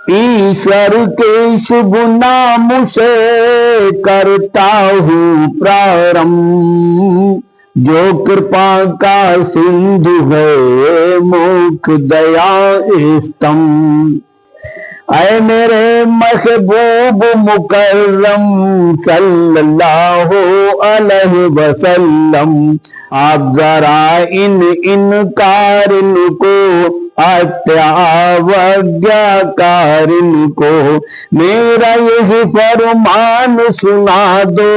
ईश्वर के शुभ नाम से करता हूँ प्रारंभ, जो कृपा का सिंधु है मुख दया स्तंभ। ऐ मेरे महबूब मुकर्रम सल्लल्लाहु अलैहि वसल्लम, आप जरा इन इनकारिन को, अत्यावज्ञाकारिन को मेरा यही फरमान सुना दो,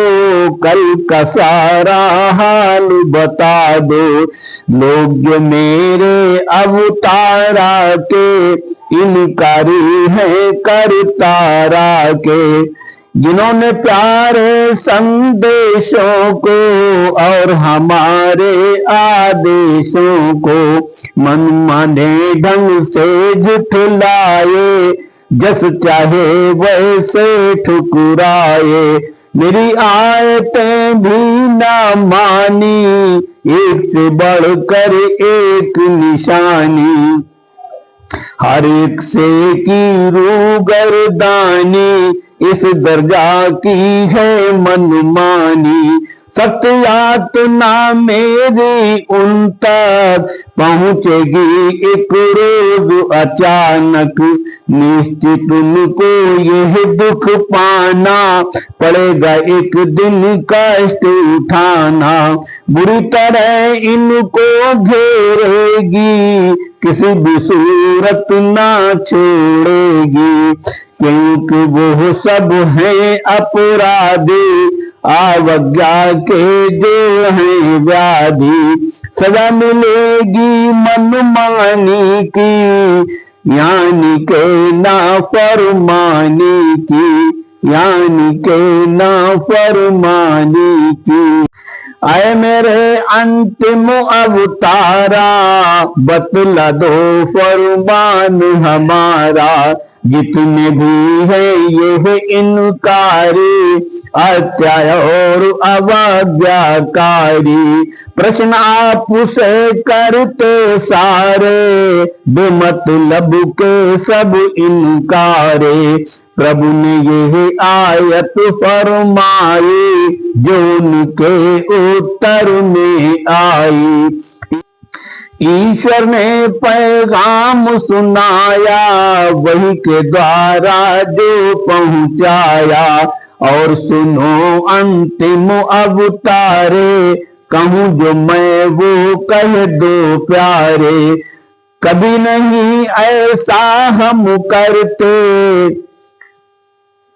कल का सारा हाल बता दो। लोग जो मेरे अवतारा के इनकारी है करतारा के, जिन्होंने प्यारे संदेशों को और हमारे आदेशों को मनमाने ढंग से झुठलाए, जस चाहे वैसे ठुकराए। मेरी आयतें भी ना मानी, एक से बढ़कर एक निशानी, हर एक से की रूगरदानी, इस दर्जा की है मनमानी। सत्यातना मेरी उन तक पहुंचेगी एक रोज अचानक, निश्चित उनको यह दुख पाना पड़ेगा, एक दिन कष्ट उठाना। बुरी तरह इनको घेरेगी, किसी भी सूरत ना छोड़ेगी, क्योंकि वो सब हैं अपराधी, अवज्ञा के जो हैं व्याधि। सजा मिलेगी मनमानी की, यानी के नाफरमानी की, यानी के नाफरमानी की। आए मेरे अंतिम अवतारा, बतला दो फरमान हमारा। जितने भी है ये इनकारी, अत्याचार और अवज्ञाकारी, प्रश्न आपसे करते सारे, बेमतलब के सब इनकारे। प्रभु ने यह आयत फरमाई, जो उनके उत्तर में आई। ईश्वर ने पैगाम सुनाया, वही के द्वारा जो पहुंचाया। और सुनो अंतिम अवतारे, कहूँ जो मैं वो कह दो प्यारे। कभी नहीं ऐसा हम करते,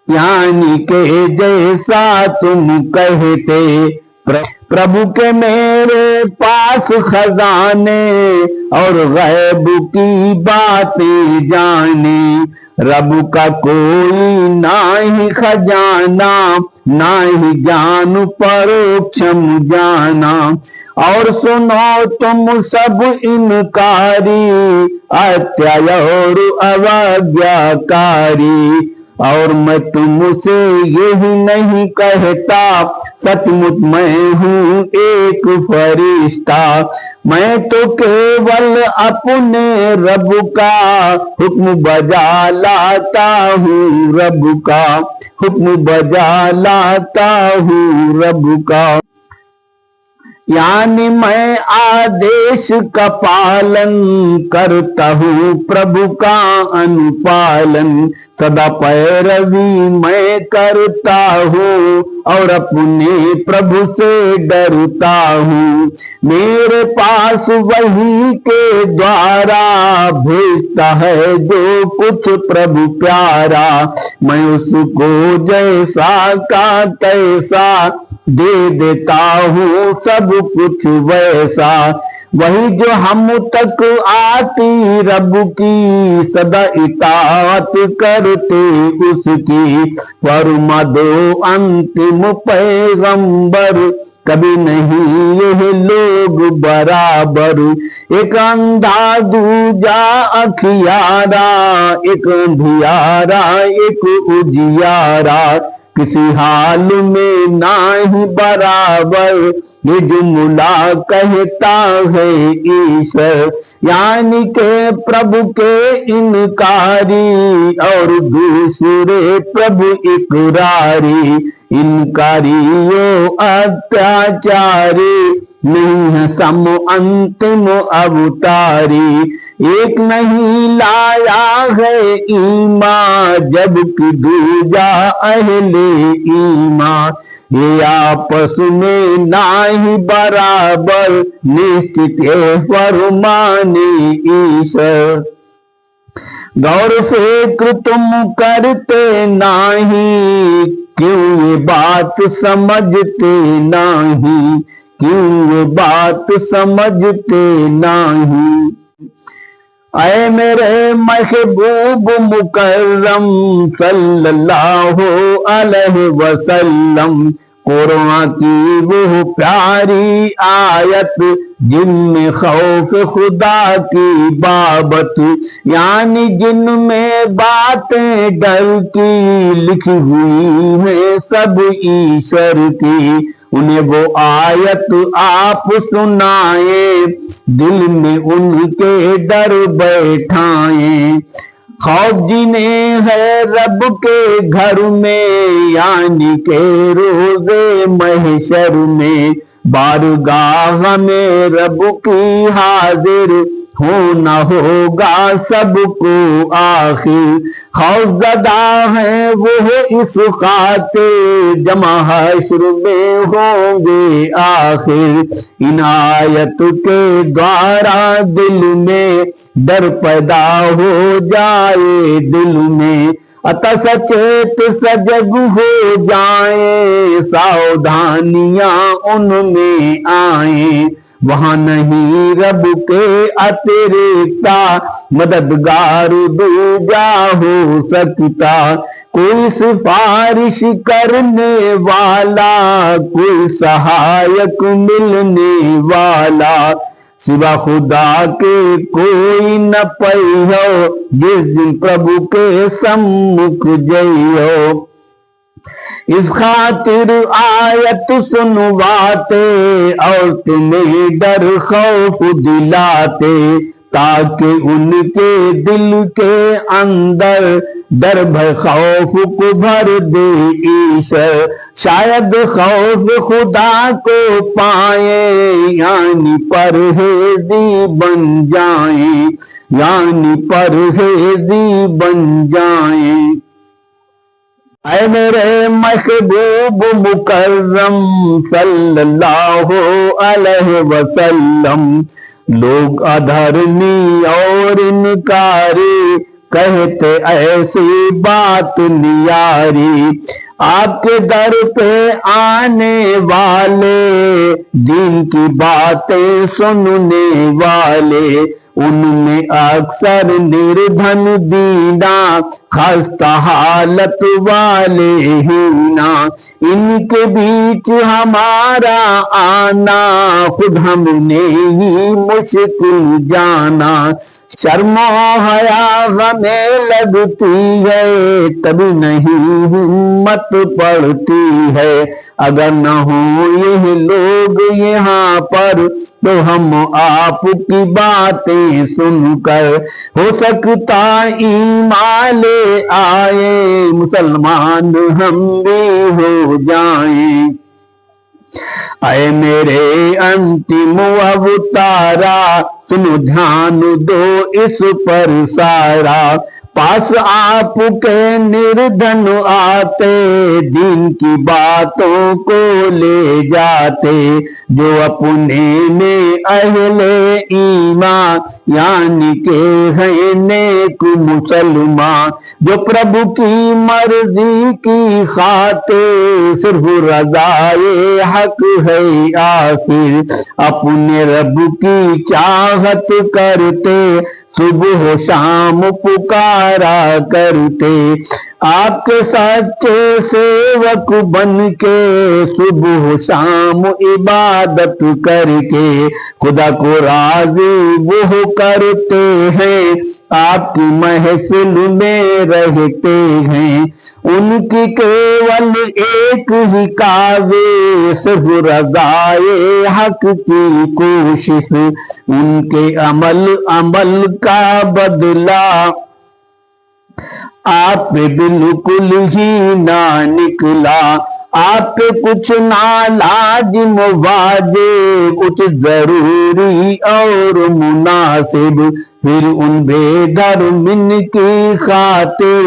यानी के जैसा तुम कहते। प्रभु के मेरे पास खजाने, और गैब की बातें जाने। रब का कोई ना ही खजाना, ना ही जान परोक्षम जाना। और सुनो तुम सब इनकारी, अत्याचार और अवज्ञाकारी। और मैं तुमसे यही नहीं कहता, सचमुच मैं हूँ एक फरिश्ता। मैं तो केवल अपने रब का हुक्म बजा लाता हूँ, रब का हुक्म बजा लाता हूँ, रब का। यानी मैं आदेश का पालन करता हूँ, प्रभु का अनुपालन। सदा पैरवी मैं करता हूँ, और अपने प्रभु से डरता हूँ। मेरे पास वही के द्वारा भेजता है जो कुछ प्रभु प्यारा। मैं उसको जैसा का तैसा दे देता हूँ, सब कुछ वैसा। वही जो हम तक आती रब की, सदा इताअत करते उसकी। फरमा दो अंतिम पैगंबर, कभी नहीं यह लोग बराबर। एक अंधा दूजा अखियारा, एक अंधियारा एक उजियारा। किसी हाल में नाही बराबर, ये जुमला कहता है ईश्वर। यानी के प्रभु के इनकारी और दूसरे प्रभु इकरारी। इनकारियों अत्याचारी, नहीं है सम अंतिम अवतारी। एक नहीं लाया है ईमान, जबकि दूजा अहले ईमान। ये आपस में नाही बराबर, निश्चित है फरमाने ईश्वर। गौर फिक्र तुम करते नाही, क्यों ये बात समझते नाही, क्यों ये बात समझते नाही। ऐ मेरे महबूब मुकर्रम सल्लल्लाहु अलैहि वसल्लम, कुरान की वो प्यारी आयत जिनमें खौफ खुदा की बाबत, यानी जिनमें बातें डर की लिखी हुई है सब ईश्वर की, उन्हें वो आयत आप सुनाए, दिल में उनके डर बैठाए। खौफ जिन्हें है रब के घर में, यानी के रोज़े महशर में, बारगाह में रब की हाजिर होना होगा सबको आखिर। खौफज़दा है वो इस खातिर, जमा हश्र में होंगे आखिर। इन आयत के द्वारा दिल में डर पैदा हो जाए दिल में, अतः सचेत सजग हो जाए, सावधानियां उनमें आए। वहां नहीं रब के अतिरिक्ता, मददगार दूजा हो सकता। कोई सिफारिश करने वाला, कोई सहायक मिलने वाला, सिवा खुदा के कोई न पैहो, जिस दिन प्रभु के सम्मुख जइयो। इस खातिर आयत सुनवाते और तुम्हें डर खौफ दिलाते, ताकि उनके दिल के अंदर डर भय खौफ को भर दे ईश्वर। शायद खौफ खुदा को पाए, यानी परहेजी बन जाए, यानी परहेजी बन जाए। ऐ मेरे महबूब मुकर्रम सल्लल्लाहु अलैहि वसल्लम, लोग अधर्मी और इनकारी कहते ऐसी बात नियारी। आपके दर पे आने वाले, दीन की बातें सुनने वाले, उनमें अक्सर निर्धन दीना, खस्ता हालत वाले हीना। इनके बीच हमारा आना, खुद हमने ही मुश्किल जाना। शर्मो हया हमें लगती है, तभी नहीं हिम्मत पड़ती है। अगर न हो ये लोग यहाँ पर, तो हम आपकी बातें सुनकर हो सकता ईमान ले आए, मुसलमान हम भी हो जाएं। ऐ मेरे अंतिम अवतारा, तुम ध्यान दो इस पर सारा। पास आपके निर्धन आते, दीन की बातों को ले जाते, जो अपने में अहले ईमान, यानी के हैं नेक मुसलमान, जो प्रभु की मर्जी की खातिर सिर्फ रज़ाए हक है आखिर। अपने रब की चाहत करते, सुबह शाम पुकारा करते। आपके सच्चे सेवक बन के, सुबह शाम इबादत करके, खुदा को राज़ी वो करते हैं। आपकी महफिल में रहते हैं। उनकी केवल एक ही कावे सिर्फ रज़ाए हक की कोशिश, उनके अमल का बदला आप पे बिल्कुल ही ना निकला। आप पे कुछ ना लाजिम वाजिब, कुछ जरूरी और मुनासिब, फिर उन बेधर्मिन की खातिर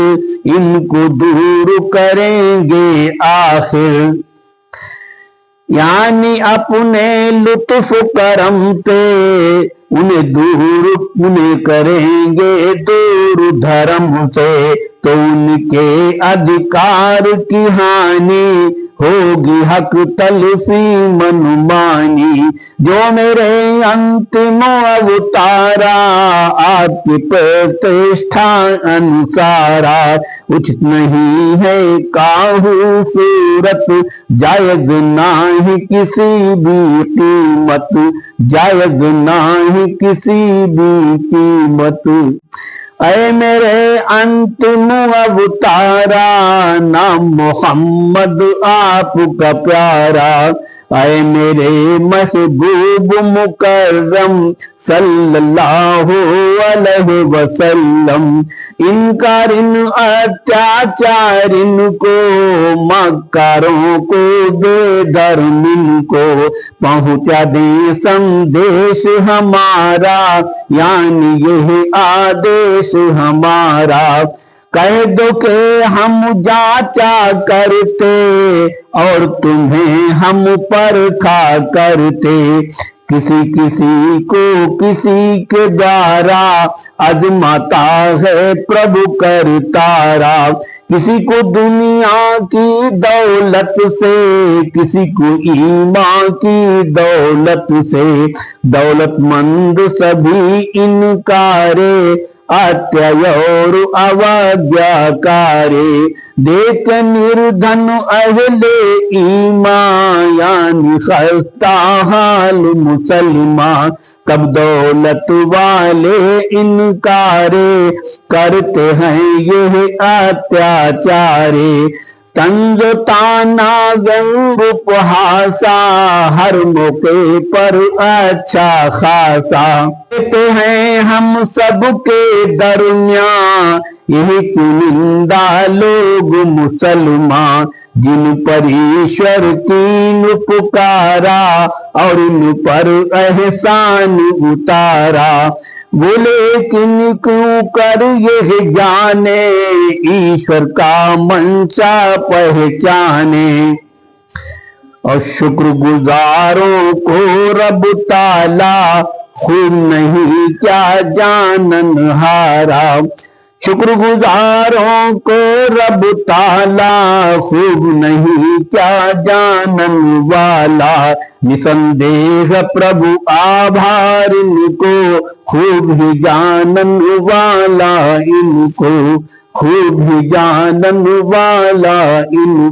इनको दूर करेंगे आखिर। यानी अपने लुत्फ करम पे उन्हें करेंगे दूर धर्म से, तो उनके अधिकार की हानि होगी हक तलफी मनमानी। जो मेरे अंतिम अवतारा आपकी प्रतिष्ठा अनुसारा, उचित नहीं है काहू सूरत, जायज नाही किसी भी कीमत, जायज नाही किसी भी कीमत। ऐ मेरे अंतिम अवतारा, नाम मोहम्मद आपका प्यारा। ऐ मेरे महबूब मुकर्रम सल्लल्लाहु अलैहि वसल्लम, इनकार इन अत्याचारिन को, मक्कारों को, बेधर्मिन को पहुंचा दे संदेश हमारा, यानी यही आदेश हमारा। कह दो के हम जांचा करते और तुम्हें हम परखा करते, किसी किसी को किसी के द्वारा आजमाता है प्रभु करतारा। किसी को दुनिया की दौलत से, किसी को ईमान की दौलत से, दौलतमंद सभी इनकारे अत्यय और अवज्ञाकारे। देख निर्धन अहले ईमान, यानी खस्ता हाल मुसलमान, कब दौलत वाले इनकारे करते हैं ये अत्याचारे। तंज ताना व्यंग उपहासा, हर मौके पर अच्छा खासा कहते हैं हम सबके दरमियां, यही चुनिंदा लोग मुसलमान, जिन पर ईश्वर की पुकारा और इन पर एहसान उतारा। बोले किन क्यों कर ये जाने, ईश्वर का मंशा पहचाने। और शुक्रगुजारों को रब ताला खूब नहीं क्या जाननहारा। शुक्रगुजारों को रब ताला खूब नहीं क्या जानन वाला। निसंदेह प्रभु आभार इनको, खूब ही जानन वाला इनको, खूब ही जानन वाला इनको।